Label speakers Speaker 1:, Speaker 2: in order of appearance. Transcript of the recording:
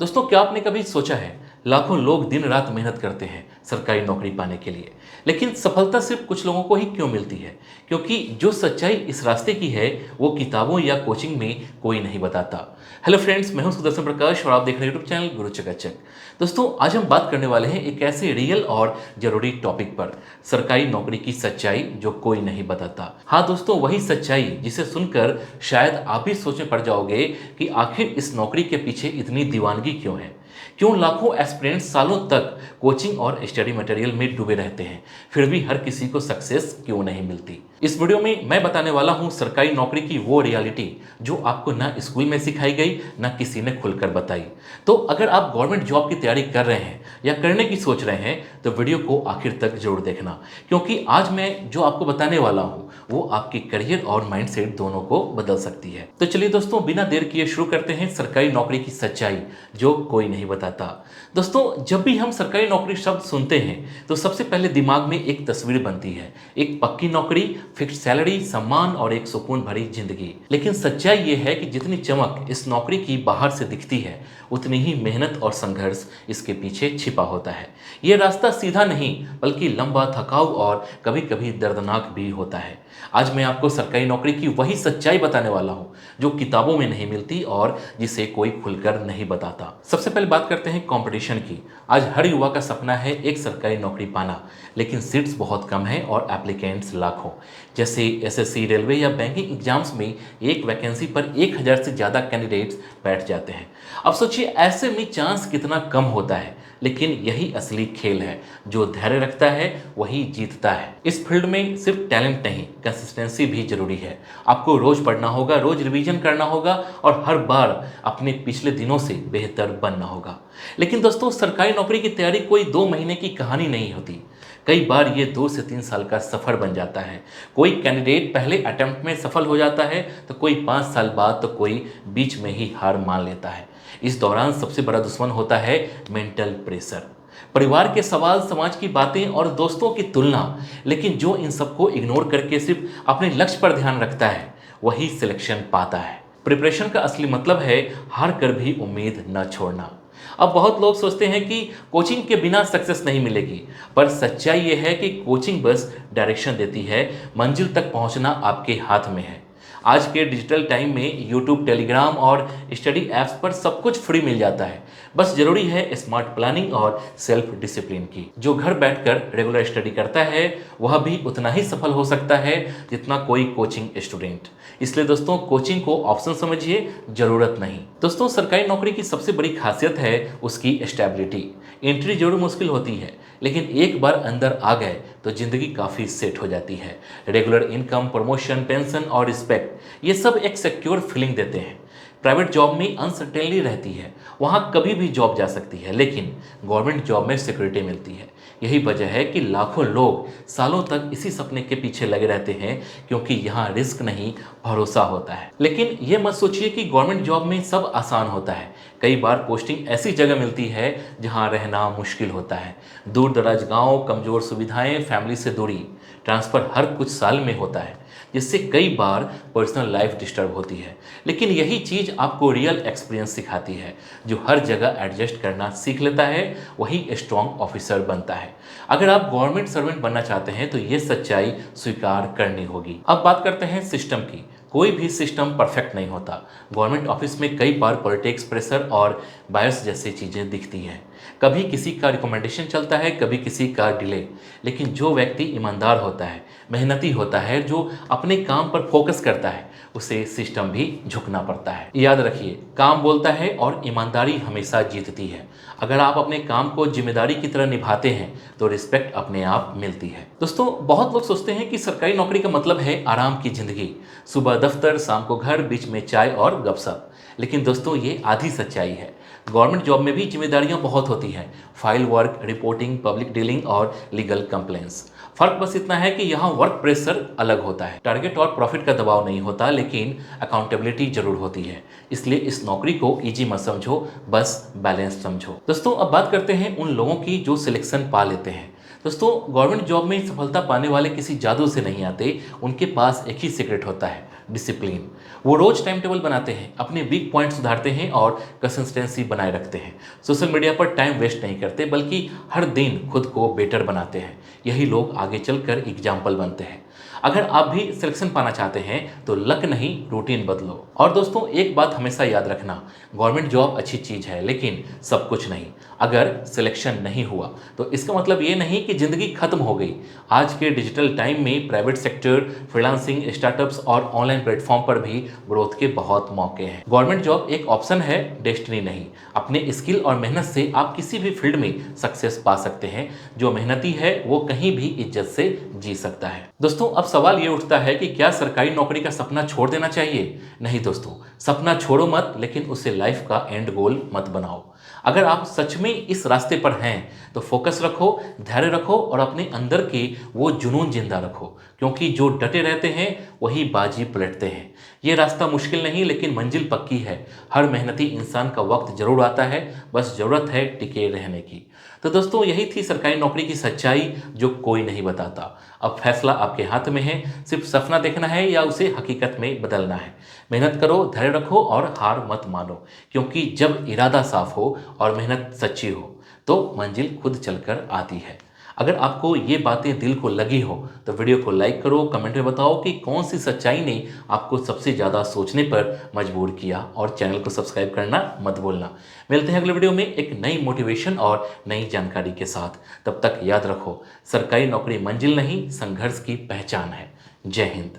Speaker 1: दोस्तों, क्या आपने कभी सोचा है लाखों लोग दिन रात मेहनत करते हैं सरकारी नौकरी पाने के लिए, लेकिन सफलता सिर्फ कुछ लोगों को ही क्यों मिलती है? क्योंकि जो सच्चाई इस रास्ते की है वो किताबों या कोचिंग में कोई नहीं बताता। हेलो फ्रेंड्स, मैं हूं सुदर्शन प्रकाश और आप देख रहे हैं यूट्यूब चैनल गुरु चकाचक। दोस्तों, आज हम बात करने वाले हैं एक ऐसे रियल और जरूरी टॉपिक पर, सरकारी नौकरी की सच्चाई जो कोई नहीं बताता। हाँ दोस्तों, वही सच्चाई जिसे सुनकर शायद आप भी सोच में पड़ जाओगे कि आखिर इस नौकरी के पीछे इतनी दीवानगी क्यों है। क्यों लाखों एस्पिरेंट्स सालों तक कोचिंग और स्टडी मटेरियल में डूबे रहते हैं, फिर भी हर किसी को सक्सेस क्यों नहीं मिलती। इस वीडियो में मैं बताने वाला हूं सरकारी नौकरी की वो रियलिटी जो आपको ना स्कूल में सिखाई गई, ना किसी ने खुलकर बताई। तो अगर आप गवर्नमेंट जॉब की तैयारी कर रहे हैं या करने की सोच रहे हैं तो वीडियो को आखिर तक जरूर देखना, क्योंकि आज मैं जो आपको बताने वाला हूं वो आपके करियर और माइंडसेट दोनों को बदल सकती है। तो चलिए दोस्तों, बिना देर किए शुरू करते हैं सरकारी नौकरी की सच्चाई जो कोई नहीं बताता। दोस्तों, जब भी हम सरकारी नौकरी शब्द सुनते हैं तो सबसे पहले दिमाग में एक तस्वीर बनती है, एक पक्की नौकरी, फिक्स सैलरी, सम्मान और एक सुकून भरी जिंदगी। लेकिन सच्चाई ये है कि जितनी चमक इस नौकरी की बाहर से दिखती है उतनी ही मेहनत और संघर्ष इसके पीछे छिपा होता है। ये रास्ता सीधा नहीं बल्कि लंबा, थकाऊ और कभी कभी दर्दनाक भी होता है। आज मैं आपको सरकारी नौकरी की वही सच्चाई बताने वाला हूं जो किताबों में नहीं मिलती और जिसे कोई खुलकर नहीं बताता। सबसे पहले बात करते हैं कंपटीशन की। आज हर युवा का सपना है एक सरकारी नौकरी पाना, लेकिन सीट्स बहुत कम है और एप्लीकेंट्स लाखों। जैसे एसएससी, रेलवे या बैंकिंग एग्जाम्स में एक वैकेंसी पर 1000 से ज़्यादा कैंडिडेट्स बैठ जाते हैं। अब सोचिए ऐसे में चांस कितना कम होता है, लेकिन यही असली खेल है। जो धैर्य रखता है वही जीतता है। इस फील्ड में सिर्फ टैलेंट नहीं, कंसिस्टेंसी भी जरूरी है। आपको रोज पढ़ना होगा, रोज रिवीजन करना होगा और हर बार अपने पिछले दिनों से बेहतर बनना होगा। लेकिन दोस्तों, सरकारी नौकरी की तैयारी कोई 2 महीने की कहानी नहीं होती। कई बार ये 2 से 3 साल का सफर बन जाता है। कोई कैंडिडेट पहले अटेम्प्ट में सफल हो जाता है तो कोई 5 साल बाद, तो कोई बीच में ही हार मान लेता है। इस दौरान सबसे बड़ा दुश्मन होता है मेंटल प्रेशर, परिवार के सवाल, समाज की बातें और दोस्तों की तुलना। लेकिन जो इन सबको इग्नोर करके सिर्फ अपने लक्ष्य पर ध्यान रखता है वही सिलेक्शन पाता है। प्रिपरेशन का असली मतलब है हार कर भी उम्मीद न छोड़ना। अब बहुत लोग सोचते हैं कि कोचिंग के बिना सक्सेस नहीं मिलेगी, पर सच्चाई ये है कि कोचिंग बस डायरेक्शन देती है, मंजिल तक पहुंचना आपके हाथ में है। आज के डिजिटल टाइम में यूट्यूब, टेलीग्राम और स्टडी ऐप्स पर सब कुछ फ्री मिल जाता है। बस जरूरी है स्मार्ट प्लानिंग और सेल्फ डिसिप्लिन की। जो घर बैठकर रेगुलर स्टडी करता है वह भी उतना ही सफल हो सकता है जितना कोई कोचिंग स्टूडेंट। इसलिए दोस्तों, कोचिंग को ऑप्शन समझिए, जरूरत नहीं। दोस्तों, सरकारी नौकरी की सबसे बड़ी खासियत है उसकी स्टेबिलिटी। एंट्री जरूर मुश्किल होती है, लेकिन एक बार अंदर आ गए तो जिंदगी काफ़ी सेट हो जाती है। रेगुलर इनकम, प्रमोशन, पेंशन और रिस्पेक्ट, ये सब एक सिक्योर फीलिंग देते हैं। प्राइवेट जॉब में अनसर्टेनली रहती है, वहाँ कभी भी जॉब जा सकती है, लेकिन गवर्नमेंट जॉब में सिक्योरिटी मिलती है। यही वजह है कि लाखों लोग सालों तक इसी सपने के पीछे लगे रहते हैं, क्योंकि यहाँ रिस्क नहीं, भरोसा होता है। लेकिन ये मत सोचिए कि गवर्नमेंट जॉब में सब आसान होता है। कई बार पोस्टिंग ऐसी जगह मिलती है जहाँ रहना मुश्किल होता है। दूर दराज गाँव, कमज़ोर सुविधाएं, फैमिली से दूरी। ट्रांसफ़र हर कुछ साल में होता है, जिससे कई बार पर्सनल लाइफ डिस्टर्ब होती है। लेकिन यही चीज़ आपको रियल एक्सपीरियंस सिखाती है। जो हर जगह एडजस्ट करना सीख लेता है वही स्ट्रॉन्ग ऑफिसर बनता है। अगर आप गवर्नमेंट सर्वेंट बनना चाहते हैं तो ये सच्चाई स्वीकार करनी होगी। अब बात करते हैं सिस्टम की। कोई भी सिस्टम परफेक्ट नहीं होता। गवर्नमेंट ऑफिस में कई बार पॉलिटिक्स, प्रेशर और बायस जैसी चीज़ें दिखती हैं। कभी किसी का रिकमेंडेशन चलता है, कभी किसी का डिले। लेकिन जो व्यक्ति ईमानदार होता है, मेहनती होता है, जो अपने काम पर फोकस करता है, उसे सिस्टम भी झुकना पड़ता है। याद रखिए, काम बोलता है और ईमानदारी हमेशा जीतती है। अगर आप अपने काम को जिम्मेदारी की तरह निभाते हैं तो रिस्पेक्ट अपने आप मिलती है। दोस्तों, बहुत लोग सोचते हैं कि सरकारी नौकरी का मतलब है आराम की जिंदगी, सुबह दफ्तर, शाम को घर, बीच में चाय और गपशप। लेकिन दोस्तों, ये आधी सच्चाई है। गवर्नमेंट जॉब में भी जिम्मेदारियां बहुत होती हैं। File work, reporting, public dealing और लीगल कंप्लेंट्स। फर्क बस इतना है कि यहाँ वर्क प्रेशर अलग होता है। टारगेट और प्रॉफिट का दबाव नहीं होता, लेकिन अकाउंटेबिलिटी जरूर होती है। इसलिए इस नौकरी को इजी मत समझो, बस बैलेंस समझो। दोस्तों, अब बात करते हैं उन लोगों की जो सिलेक्शन पा लेते हैं। दोस्तों, गवर्नमेंट जॉब में सफलता पाने वाले किसी जादू से नहीं आते। उनके पास एक ही सीक्रेट होता है, डिसिप्लिन। वो रोज टाइम टेबल बनाते हैं, अपने वीक पॉइंट सुधारते हैं और कंसिस्टेंसी बनाए रखते हैं। सोशल मीडिया पर टाइम वेस्ट नहीं करते बल्कि हर दिन खुद को बेटर बनाते हैं। यही लोग आगे चलकर एग्जाम्पल बनते हैं। अगर आप भी सिलेक्शन पाना चाहते हैं तो लक नहीं, रूटीन बदलो। और दोस्तों, एक बात हमेशा याद रखना, गवर्नमेंट जॉब अच्छी चीज़ है लेकिन सब कुछ नहीं। अगर सिलेक्शन नहीं हुआ तो इसका मतलब ये नहीं कि ज़िंदगी खत्म हो गई। आज के डिजिटल टाइम में प्राइवेट सेक्टर, फ्रीलांसिंग, स्टार्टअप्स और ऑनलाइन प्लेटफॉर्म पर भी ग्रोथ के बहुत मौके हैं। गवर्नमेंट जॉब एक ऑप्शन है, डेस्टिनी नहीं। अपने स्किल और मेहनत से आप किसी भी फील्ड में सक्सेस पा सकते हैं। जो मेहनती है वो कहीं भी इज्जत से जी सकता है। दोस्तों, अब सवाल ये उठता है कि क्या सरकारी नौकरी का सपना छोड़ देना चाहिए? नहीं दोस्तों, सपना छोड़ो मत, लेकिन उसे लाइफ का एंड गोल मत बनाओ। अगर आप सच में इस रास्ते पर हैं तो फोकस रखो, धैर्य रखो और अपने अंदर के वो जुनून जिंदा रखो, क्योंकि जो डटे रहते हैं वही बाजी पलटते हैं। ये रास्ता मुश्किल नहीं लेकिन मंजिल पक्की है। हर मेहनती इंसान का वक्त जरूर आता है, बस जरूरत है टिके रहने की। तो दोस्तों, यही थी सरकारी नौकरी की सच्चाई जो कोई नहीं बताता। अब फैसला आपके हाथ में है, सिर्फ सपना देखना है या उसे हकीकत में बदलना है। मेहनत करो, धैर्य रखो और हार मत मानो, क्योंकि जब इरादा साफ हो और मेहनत सच्ची हो तो मंजिल खुद चलकर आती है। अगर आपको ये बातें दिल को लगी हो तो वीडियो को लाइक करो, कमेंट में बताओ कि कौन सी सच्चाई ने आपको सबसे ज़्यादा सोचने पर मजबूर किया, और चैनल को सब्सक्राइब करना मत भूलना। मिलते हैं अगले वीडियो में एक नई मोटिवेशन और नई जानकारी के साथ। तब तक याद रखो, सरकारी नौकरी मंजिल नहीं, संघर्ष की पहचान है। जय हिंद।